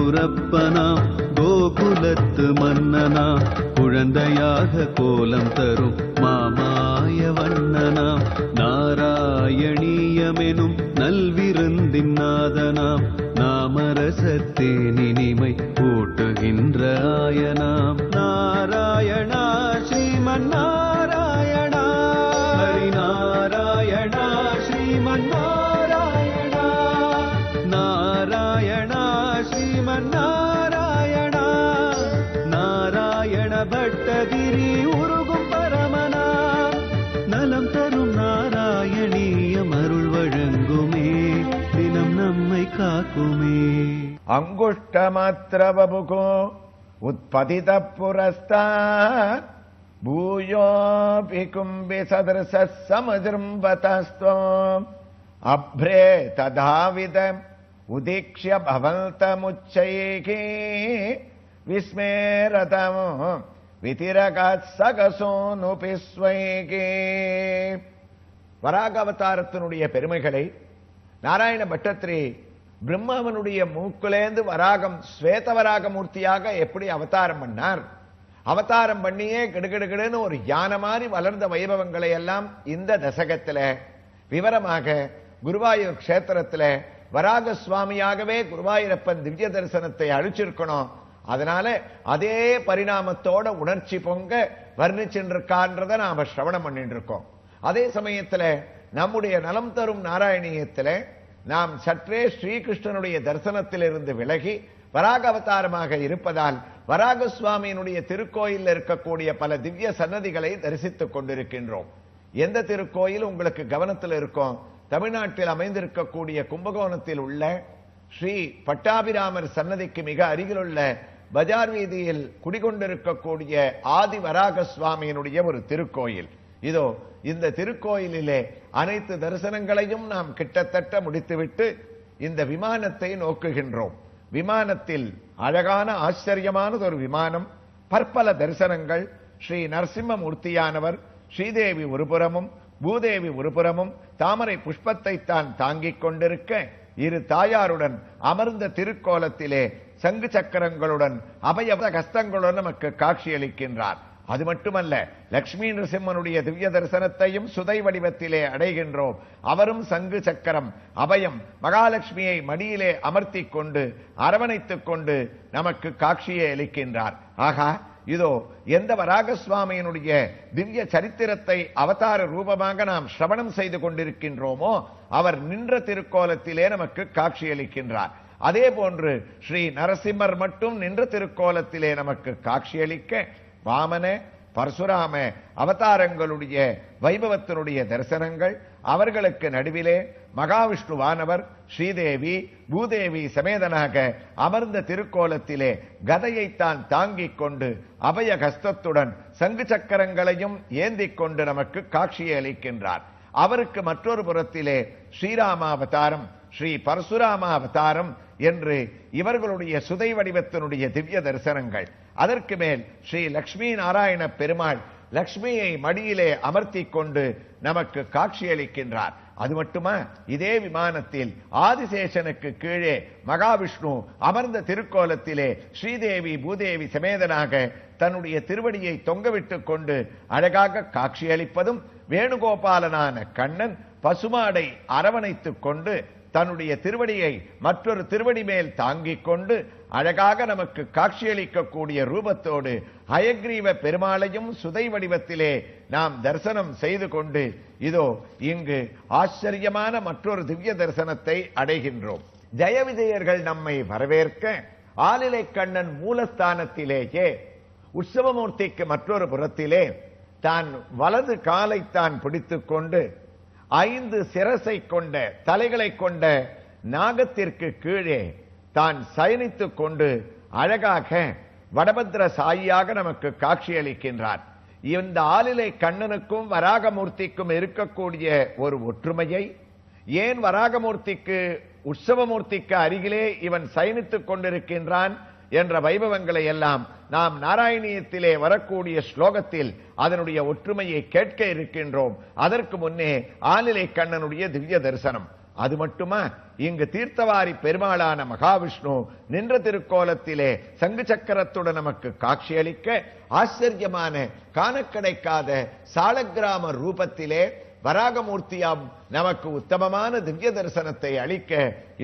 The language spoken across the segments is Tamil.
ஊரப்பனாம் கோகுலத்து மன்னனாம் குழந்தையாக கோலம் தரும் மாமாய வண்ணனாம் நாராயணீயமெனும் நல்விருந்தின் நாதனாம் நாமரசத்தேனினிமை கூட்டுகின்ற ஆயனாம் நாராயணா ஸ்ரீமன்னாராயணா ஹரிநாராயணா ஸ்ரீமன்னாராயணா நாராயணா ஸ்ரீமன்னாராயணா நாராயண பட்டதிரி உருகும் பரமனாம் நலம் தரும் நாராயணீயம் அருள் வழங்குமே தினம் நம்மை காக்குமே அங்குஷ்டமாத்திரவபுகோ உத்பதித புரஸ்தாத் பூயோபி கும்பி சதர்ச சமஜ்ரும்பதஸ்த்வம் அப்ரே ததாவித உதீக்ஷ்ய பவந்தமுச்சைகி விஸ்மேரதம் விதிரகாத் சகசோனுபிஸ்வைகி. வராக அவதாரத்தினுடைய பெருமைகளை நாராயண பட்டத்திரி பிரம்மாவனுடைய மூக்குலேந்து வராகம் ஸ்வேதவராக மூர்த்தியாக எப்படி அவதாரம் பண்ணார், அவதாரம் பண்ணியே கிடுகிடுகிடுன்னு ஒரு யானை மாதிரி வளர்ந்த வைபவங்களை எல்லாம் இந்த தசகத்துல விவரமாக குருவாயூர் கஷேத்திரத்துல வராக சுவாமியாகவே குருவாயூரப்பன் திவ்ய தரிசனத்தை அழிச்சிருக்கணும். அதனால அதே பரிணாமத்தோட உணர்ச்சி பொங்க வர்ணிச்சுருக்கான்றத நாம சிரவணம் பண்ணிட்டு இருக்கோம். அதே சமயத்துல நம்முடைய நலம் தரும் நாராயணியத்துல நாம் சற்றே ஸ்ரீகிருஷ்ணனுடைய தரிசனத்திலிருந்து விலகி வராக அவதாரமாக இருப்பதால் வராக சுவாமியினுடைய திருக்கோயில் இருக்கக்கூடிய பல திவ்ய சன்னதிகளை தரிசித்துக் கொண்டிருக்கின்றோம். எந்த திருக்கோயில் உங்களுக்கு கவனத்தில் இருக்கும்? தமிழ்நாட்டில் அமைந்திருக்கக்கூடிய கும்பகோணத்தில் உள்ள ஸ்ரீ பட்டாபிராமர் சன்னதிக்கு மிக அருகிலுள்ள பஜார் வீதியில் குடிகொண்டிருக்கக்கூடிய ஆதி வராக சுவாமியினுடைய ஒரு திருக்கோயில். இதோ இந்த திருக்கோயிலிலே அனைத்து தரிசனங்களையும் நாம் கிட்டத்தட்ட முடித்துவிட்டு இந்த விமானத்தை நோக்குகின்றோம். விமானத்தில் அழகான ஆச்சரியமானது ஒரு விமானம், பற்பல தரிசனங்கள். ஸ்ரீ நரசிம்மமூர்த்தியானவர் ஸ்ரீதேவி ஒருபுறமும் பூதேவி ஒருபுறமும் தாமரை புஷ்பத்தை தான் தாங்கிக் கொண்டிருக்க இரு தாயாருடன் அமர்ந்த திருக்கோலத்திலே சங்கு சக்கரங்களுடன் அபய கஸ்தங்களுடன் நமக்கு காட்சியளிக்கின்றார். அது மட்டுமல்ல, லட்சுமி நரசிம்மனுடைய திவ்ய தரிசனத்தையும் சுதை வடிவத்திலே அடைகின்றோம். அவரும் சங்கு சக்கரம் அபயம் மகாலட்சுமியை மடியிலே அமர்த்தி கொண்டு அரவணைத்துக் கொண்டு நமக்கு காட்சியை அளிக்கின்றார். ஆகா, இதோ எந்த வராக சுவாமியினுடைய திவ்ய சரித்திரத்தை அவதார ரூபமாக நாம் சிரவணம் செய்து கொண்டிருக்கின்றோமோ அவர் நின்ற திருக்கோலத்திலே நமக்கு காட்சியளிக்கின்றார். அதே போன்று ஸ்ரீ நரசிம்மர் மட்டும் நின்ற திருக்கோலத்திலே நமக்கு காட்சியளிக்க வாமன பரசுராம அவதாரங்களுடைய வைபவத்தினுடைய தரிசனங்கள், அவர்களுக்கு நடுவிலே மகாவிஷ்ணுவானவர் ஸ்ரீதேவி பூதேவி சமேதனாக அமர்ந்த திருக்கோலத்திலே கதையைத்தான் தாங்கிக் கொண்டு அபய கஸ்தத்துடன் சங்கு சக்கரங்களையும் ஏந்திக் கொண்டு நமக்கு காட்சியை அளிக்கின்றார். அவருக்கு மற்றொரு புறத்திலே ஸ்ரீராமாவதாரம் ஸ்ரீ பரசுராமாவதாரம் என்று இவர்களுடைய சுதை வடிவத்தினுடைய திவ்ய தரிசனங்கள். அதற்கு மேல் ஸ்ரீ லட்சுமி நாராயண பெருமாள் லட்சுமியை மடியிலே அமர்த்தி கொண்டு நமக்கு காட்சியளிக்கின்றார். அது மட்டுமா, இதே விமானத்தில் ஆதிசேஷனுக்கு கீழே மகாவிஷ்ணு அமர்ந்த திருக்கோலத்திலே ஸ்ரீதேவி பூதேவி சமேதனாக தன்னுடைய திருவடியை தொங்கவிட்டுக் கொண்டு அழகாக காட்சியளிப்பதும், வேணுகோபாலனான கண்ணன் பசுமாடை அரவணைத்துக் கொண்டு தன்னுடைய திருவடியை மற்றொரு திருவடி மேல் தாங்கிக் கொண்டு அழகாக நமக்கு காட்சியளிக்கக்கூடிய ரூபத்தோடு ஹயக்ரீவ பெருமாளையும் சுதை வடிவத்திலே நாம் தரிசனம் செய்து கொண்டு இதோ இங்கு ஆச்சரியமான மற்றொரு திவ்ய தரிசனத்தை அடைகின்றோம். ஜெய விஜயர்கள் நம்மை வரவேற்க ஆலிலை கண்ணன் மூலஸ்தானத்திலேயே உற்சவமூர்த்திக்கு மற்றொரு புறத்திலே தான் வலது காலை தான் பிடித்துக் கொண்டு 5 சிரசை கொண்ட தலைகளை கொண்ட நாகத்திற்கு கீழே தான் சயனித்துக் கொண்டு அழகாக வடபத்ர சாயியாக நமக்கு காட்சியளிக்கின்றார். இந்த ஆலிலை கண்ணனுக்கும் வராகமூர்த்திக்கும் இருக்கக்கூடிய ஒரு ஒற்றுமையை, ஏன் வராகமூர்த்திக்கு உற்சவமூர்த்திக்கு அருகிலே இவன் சயனித்துக் கொண்டிருக்கின்றான் என்ற வைபவங்களை எல்லாம் நாம் நாராயணியத்திலே வரக்கூடிய ஸ்லோகத்தில் அதனுடைய ஒற்றுமையை கேட்க இருக்கின்றோம். அதற்கு முன்னே ஆலிலை கண்ணனுடைய திவ்ய தரிசனம். அது மட்டுமா, இங்கு தீர்த்தவாரி பெருமாளான மகாவிஷ்ணு நின்ற திருக்கோலத்திலே சங்கு சக்கரத்துடன் நமக்கு காட்சியளிக்க ஆச்சரியமான காண கிடைக்காத சாலக்கிராம ரூபத்திலே வராகமூர்த்தியாம் நமக்கு உத்தமமான திவ்ய தரிசனத்தை அளிக்க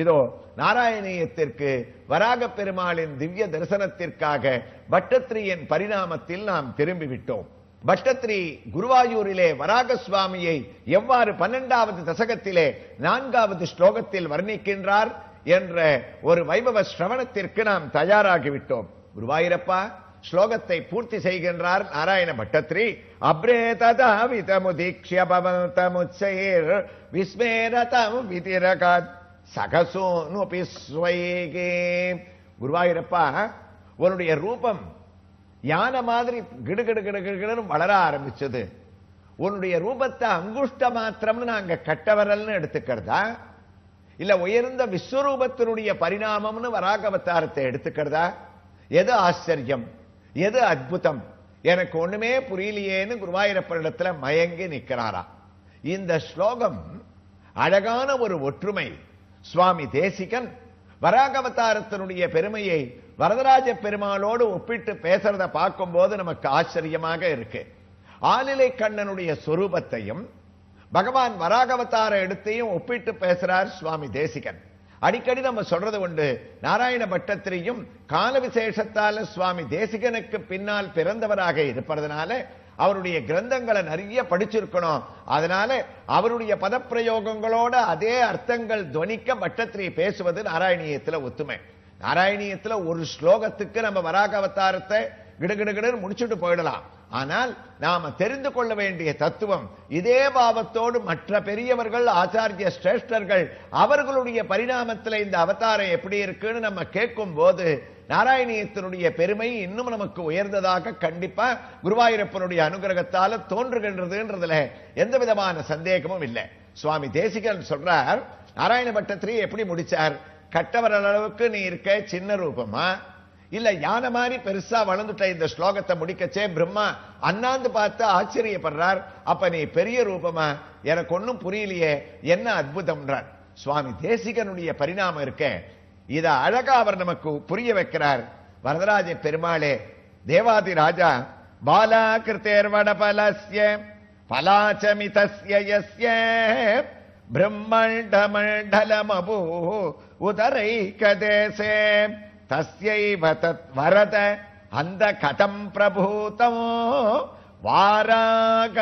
இதோ நாராயணியத்திற்கு வராக பெருமாளின் திவ்ய தரிசனத்திற்காக பட்டத்திரியின் பரிணாமத்தில் நாம் திரும்பிவிட்டோம். பட்டத்திரி குருவாயூரிலே வராக சுவாமியை எவ்வாறு 12வது தசகத்திலே 4வது ஸ்லோகத்தில் வர்ணிக்கின்றார் என்ற ஒரு வைபவ ஸ்ரவணத்திற்கு நாம் தயாராகிவிட்டோம். குருவாயூரப்பா ஸ்லோகத்தை பூர்த்தி செய்கின்றார் நாராயண பட்டத்திரி. அப்ரேதமுதீக்ஷ்ய பவந்தமுச்சைர் விஸ்மேரதம் விதிரகாத் சகசோனுபிஸ்வைகே. குருவாயூரப்பா, உன்னுடைய ரூபம் யானை மாதிரி கிடுகிடுன்னு வளர ஆரம்பிச்சது. உன்னுடைய ரூபத்தை அங்குஷ்ட மாத்திரம்னு நாங்க கட்டவரல்னு எடுத்துக்கிறதா, இல்ல உயர்ந்த விஸ்வரூபத்தினுடைய பரிணாமம்னு வராக அவதாரத்தை எடுத்துக்கிறதா? எது ஆச்சரியம், எது அற்புதம், எனக்கு ஒண்ணுமே புரியலையேன்னு குருவாயூரப்பரிடத்துல மயங்கி நிற்கிறாரா. இந்த ஸ்லோகம் அழகான ஒரு ஒற்றுமை. சுவாமி தேசிகன் வராக அவதாரத்தினுடைய பெருமையை வரதராஜ பெருமாளோடு ஒப்பிட்டு பேசுறத பார்க்கும் போது நமக்கு ஆச்சரியமாக இருக்கு. ஆலிலை கண்ணனுடைய சொரூபத்தையும் பகவான் வராக அவதார எடுத்தையும் ஒப்பிட்டு பேசுறார் சுவாமி தேசிகன். அடிக்கடி நம்ம சொல்றது உண்டு, நாராயண பட்டத்திரியும் கால விசேஷத்தால சுவாமி தேசிகனுக்கு பின்னால் பிறந்தவராக இருப்பதனால அவருடைய கிரந்தங்களை நிறைய படிச்சிருக்கணும். அதனால அவருடைய பதப்பிரயோகங்களோட அதே அர்த்தங்கள் துவனிக்க பட்டத்திரி பேசுவது நாராயணியத்துல ஒத்துமை. நாராயணியத்துல ஒரு ஸ்லோகத்துக்கு நம்ம வராக அவதாரத்தை கிடுகிடுகிடுன்னு முடிச்சுட்டு போயிடலாம். ஆனால் நாம தெரிந்து கொள்ள வேண்டிய தத்துவம், இதே பாவத்தோடு மற்ற பெரியவர்கள் ஆச்சாரிய சிரேஷ்டர்கள் அவர்களுடைய பரிணாமத்தில் இந்த அவதாரம் எப்படி இருக்குன்னு நம்ம கேட்கும் போது நாராயணியத்தினுடைய பெருமை இன்னும் நமக்கு உயர்ந்ததாக கண்டிப்பா குருவாயூரப்பனுடைய அனுகிரகத்தால தோன்றுகின்றதுன்றதுல எந்த விதமான சந்தேகமும் இல்லை. சுவாமி தேசிகன் சொல்றார், நாராயண பட்டத்திரி எப்படி முடிச்சார்? கட்டவர அளவுக்கு நீ இருக்க சின்ன ரூபமா, இல்ல யானை மாதிரி பெருசா வளர்ந்துட்ட இந்த ஸ்லோகத்தை முடிக்கச்சே பிரம்மா அண்ணாந்து பார்த்து ஆச்சரியப்படுறார். அப்ப நீ பெரிய ரூபமா, எனக்கு ஒன்னும் புரியலையே, என்ன அற்புதம்ன்றார். சுவாமி தேசிகனுடைய பரிணாமம் இருக்க இத அழகா அவர் நமக்கு புரிய வைக்கிறார். வரதராஜ பெருமாளே, தேவாதி ராஜா பாலா கிருத்தேர் வடபலஸ்ய பலாச்சமிதஸ்ய யஸ்ய பிரம்மண்டமண்டலமபூ உதரைகதேசே தஸ்யைவ தத் வரத அந்த கதம் பிரபூதம் வாராக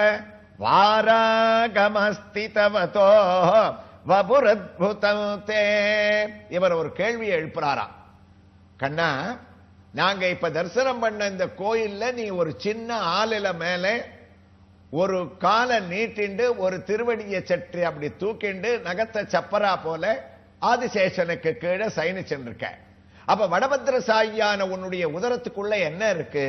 வாராகமஸ்திதவதோ வபுரத்புதம் தே. இவர் ஒரு கேள்வியை எழுப்புறாராம். கண்ணா, நாங்க இப்ப தரிசனம் பண்ண இந்த கோயில்ல நீ ஒரு சின்ன ஆளில மேல ஒரு காலை நீட்டிண்டு ஒரு திருவடியை சற்று அப்படி தூக்கிண்டு நகத்தை சப்பரா போல ஆதிசேஷனுக்கு கீழே சயனிச்சுருக்க. அப்ப வடபத்திர சாயியான உன்னுடைய உதரத்துக்குள்ள என்ன இருக்கு?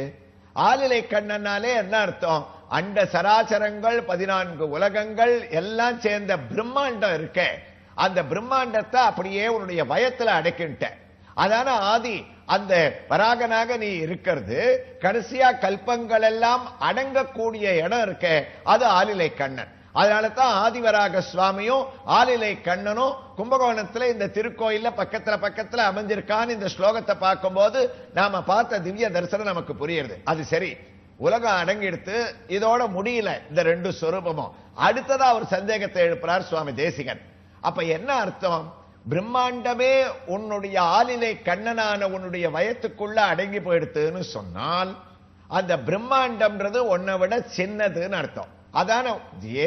ஆலிலை கண்ணனாலே என்ன அர்த்தம்? அண்ட சராசரங்கள் 14 உலகங்கள் எல்லாம் சேர்ந்த பிரம்மாண்டம் இருக்க. அந்த பிரம்மாண்டத்தை அப்படியே உன்னுடைய வயத்துல அடைக்கிட்ட. அதான ஆதி. அந்த வராகனாக நீ இருக்கிறது கடைசியா கல்பங்கள் எல்லாம் அடங்கக்கூடிய இடம் இருக்க, அது ஆலிலை கண்ணன். அதனால தான் ஆதிவராக சுவாமியும் ஆலிலை கண்ணனும் கும்பகோணத்துல இந்த திருக்கோயில்ல பக்கத்துல அமைஞ்சிருக்கான்னு இந்த ஸ்லோகத்தை பார்க்கும் போது நாம பார்த்த திவ்ய தரிசனம் நமக்கு புரியுது. அது சரி, உலகம் அடங்கிடுத்து, இதோட முடியல இந்த ரெண்டு சொரூபமும். அடுத்ததா ஒரு சந்தேகத்தை எழுப்புறார் சுவாமி தேசிகன். அப்ப என்ன அர்த்தம்? பிரம்மாண்டமே உன்னுடைய ஆலிலை கண்ணனான உன்னுடைய வயத்துக்குள்ள அடங்கி போயிடுத்துன்னு சொன்னால் அந்த பிரம்மாண்டம்ன்றது உன்னை விட சின்னதுன்னு அர்த்தம். அதான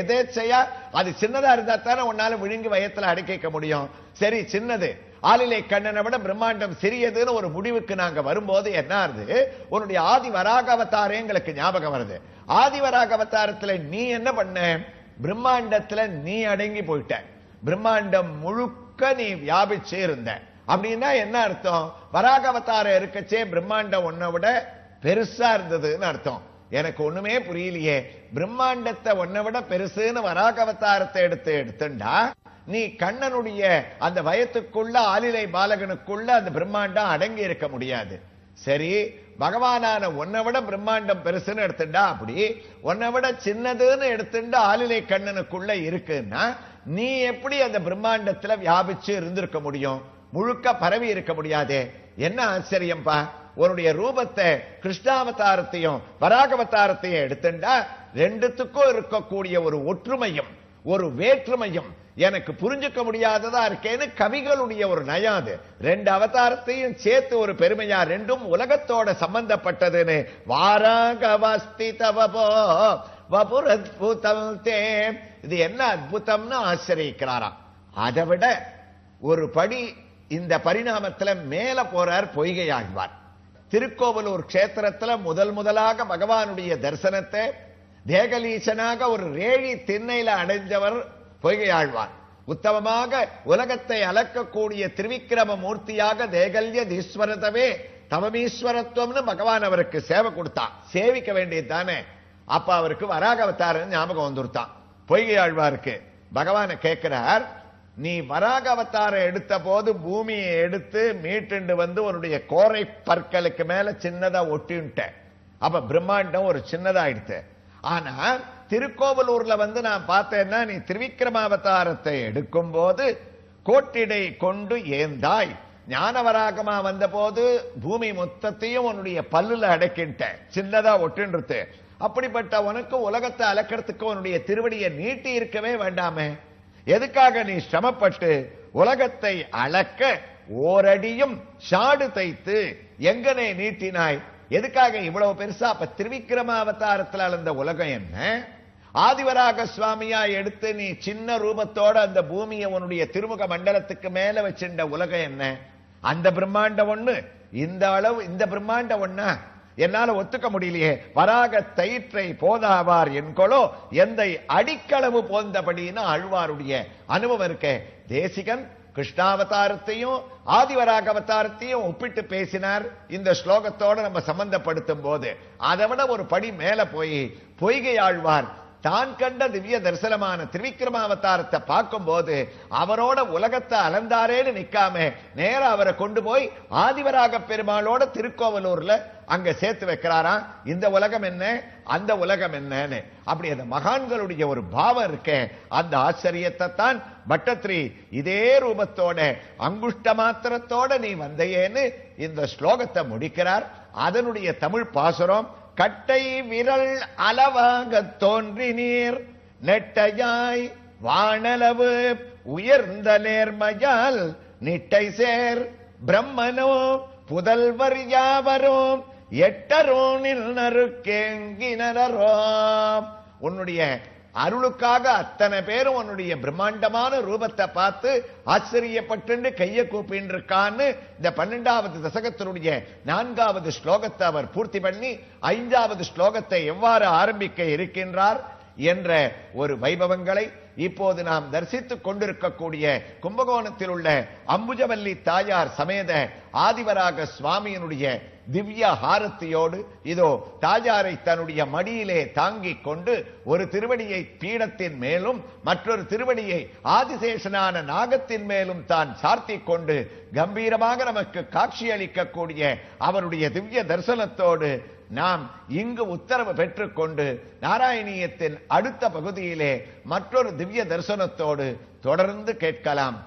எதேச்சையா அது சின்னதா இருந்தா தானே உன்னால விழுங்கி வயத்துல அடக்கிக்க முடியும். சரி, சின்னது ஆலிலை கண்ணனை விட பிரம்மாண்டம் சிறியதுன்னு ஒரு முடிவுக்கு நாங்க வரும்போது என்ன ஆகுது? உன்னுடைய ஆதி வராக அவதாரம் எங்களுக்கு ஞாபகம் வருது. ஆதி வராக அவதாரத்துல நீ என்ன பண்ண? பிரம்மாண்டத்துல நீ அடங்கி போயிட்ட. பிரம்மாண்டம் முழுக்க நீ வியாபிச்சே இருந்த. அப்படின்னா என்ன அர்த்தம்? வராக அவதாரம் இருக்கச்சே பிரம்மாண்டம் உன்னை விட பெருசா இருந்ததுன்னு அர்த்தம். எனக்கு ஒண்ணுமே புரியலையே. பிரம்மாண்டத்தை உன்னை விட பெருசுன்னு வராக அவதாரத்தை எடுத்துண்டா நீ கண்ணனுடைய அந்த வயத்துக்குள்ள ஆலிலை பாலகனுக்குள்ள அந்த பிரம்மாண்டம் அடங்கி இருக்க முடியாது. சரி, பகவானான உன்னை விட பிரம்மாண்டம் பெருசுன்னு எடுத்துட்டா, அப்படி உன்னை விட சின்னதுன்னு எடுத்துட்டு ஆலிலை கண்ணனுக்குள்ள இருக்குன்னா நீ எப்படி அந்த பிரம்மாண்டத்துல வியாபிச்சு இருந்திருக்க முடியும்? முழுக்க பரவி இருக்க முடியாதே. என்ன ஆச்சரியம்பா, உன்னுடைய ரூபத்தை கிருஷ்ணாவதாரத்தையும் வராகவதாரத்தையும் எடுத்துட்டா ரெண்டுத்துக்கும் இருக்கக்கூடிய ஒரு ஒற்றுமையும் ஒரு வேற்றுமையும் எனக்கு புரிஞ்சுக்க முடியாததா இருக்கேன்னு கவிகளுடைய ஒரு நயாது. ரெண்டு அவதாரத்தையும் சேர்த்து ஒரு பெருமையா, ரெண்டும் உலகத்தோட சம்பந்தப்பட்டதுன்னு வாராகவஸ்திதவபோ வபுரத்புதம் தே. இது என்ன அற்புதம்னு ஆச்சரிக்கிறாராம். அதை விட ஒரு படி இந்த பரிணாமத்துல மேல போறார் பொய்கை ஆழ்வார். திருக்கோவலூர் கஷேத்திரத்துல முதலாக பகவானுடைய தரிசனத்தை தேகலீசனாக ஒரு ரேழி திண்ணையில அடைஞ்சவர் பொய்கை ஆழ்வார். உத்தமமாக உலகத்தை அளக்கக்கூடிய திருவிக்கிரம மூர்த்தியாக தேகல்யதீஸ்வரதவே தவமீஸ்வரத்துவம்னு பகவான் அவருக்கு சேவை கொடுத்தான். சேவிக்க வேண்டியது தானே. அப்ப அவருக்கு வராகவதாரம் ஞாபகம் வந்துருத்தான். பொய்கை ஆழ்வாருக்கு பகவானை கேட்கிறார், நீ வராக அவதாரம் எடுத்த போது பூமியை எடுத்து மீட்டு வந்து உன்னுடைய கோரை பற்களுக்கு மேல சின்னதா ஒட்டின்ட்ட. அப்ப பிரம்மாண்டம் ஒரு சின்னதாயிடுத்து. ஆனா திருக்கோவலூர்ல வந்து நான் பார்த்தேன்னா, நீ திருவிக்கிரமாவதாரத்தை எடுக்கும் போது கோட்டிடை கொண்டு ஏந்தாய். ஞானவராகமா வந்த போது பூமி மொத்தத்தையும் உன்னுடைய பல்லுல அடக்கிட்ட, சின்னதா ஒட்டின்றது. அப்படிப்பட்ட உனக்கு உலகத்தை அளக்கிறதுக்கு உன்னுடைய திருவடியை நீட்டி இருக்கவே வேண்டாமே. எதுக்காக நீ சிரமப்பட்டு உலகத்தை அளக்க ஓரடியும் ஷாடு தைத்து எங்கனே நீட்டினாய்? எதுக்காக இவ்வளவு பெருசா? அப்ப திருவிக்கிரமாவதாரத்தில் அளந்த உலகம் என்ன? ஆதிவராக சுவாமியா எடுத்து நீ சின்ன ரூபத்தோட அந்த பூமியை உன்னுடைய திருமுக மண்டலத்துக்கு மேல வச்சிருந்த உலகம் என்ன? அந்த பிரம்மாண்டம் ஒண்ணு, இந்த அளவு இந்த பிரம்மாண்டம் ஒண்ணா? என்னால ஒத்துக்க முடியலையே. வராக தயிற்றை போதாவார் என்கொளோ எந்தை அடிக்களவு போந்தபடின்னு ஆழ்வாருடைய அனுபவம் இருக்க. தேசிகன் கிருஷ்ணாவதாரத்தையும் ஆதிவராக அவதாரத்தையும் ஒப்பிட்டு பேசினார் இந்த ஸ்லோகத்தோட நம்ம சம்பந்தப்படுத்தும் போது. அதை விட ஒரு படி மேல போய் பொய்கை ஆழ்வார் தான் கண்ட திவ்ய தரிசனமான திருவிக்கிரமாவதாரத்தை பார்க்கும் போது அவரோட உலகத்தை அளந்தாரேன்னு நிக்காம நேர அவரை கொண்டு போய் ஆதிவராக பெருமாளோட திருக்கோவலூர்ல அங்க சேர்த்து வைக்கிறாராம். இந்த உலகம் என்ன, அந்த உலகம் என்னன்னு. அப்படி அந்த மகான்களுடைய ஒரு பாவம் இருக்க, அந்த ஆச்சரியத்தை தான் பட்டத்ரி இதே ரூபத்தோட அங்குஷ்ட மாத்திரத்தோட நீ வந்தையேன்னு இந்த ஸ்லோகத்தை முடிக்கிறார். அதனுடைய தமிழ் பாசுரம், கட்டை விரல் அளவாக தோன்றி நீர் நெட்டையாய் வானளவு உயர்ந்த நேர்மையால் நிட்டை சேர் பிரம்மனோ புதல்வர் யாவரும் எட்டரோனில் நறுக்கேங்கினரோ. உன்னுடைய அருளுக்காக அத்தனை பேரும் உன்னுடைய பிரம்மாண்டமான ரூபத்தை பார்த்து ஆச்சரியப்பட்டு கைய கூப்பின்னு இருக்கான்னு இந்த 12வது தசகத்தினுடைய 4வது ஸ்லோகத்தை அவர் பூர்த்தி பண்ணி 5வது ஸ்லோகத்தை எவ்வாறு ஆரம்பிக்க இருக்கின்றார் என்ற ஒரு வைபவங்களை இப்போது நாம் தரிசித்துக் கொண்டிருக்கக்கூடிய கும்பகோணத்தில் உள்ள அம்புஜவல்லி தாயார் சமேத ஆதிவராக சுவாமியினுடைய திவ்ய ஹாரத்தியோடு இதோ தாயாரை தன்னுடைய மடியிலே தாங்கிக் கொண்டு ஒரு திருவடியை பீடத்தின் மேலும் மற்றொரு திருவடியை ஆதிசேஷனான நாகத்தின் மேலும் தான் சார்த்திக் கொண்டு கம்பீரமாக நமக்கு காட்சியளிக்கக்கூடிய அவருடைய திவ்ய தரிசனத்தோடு நாம் இங்கு உத்தரவு பெற்றுக்கொண்டு நாராயணியத்தின் அடுத்த பகுதியிலே மற்றொரு திவ்ய தரிசனத்தோடு தொடர்ந்து கேட்கலாம்.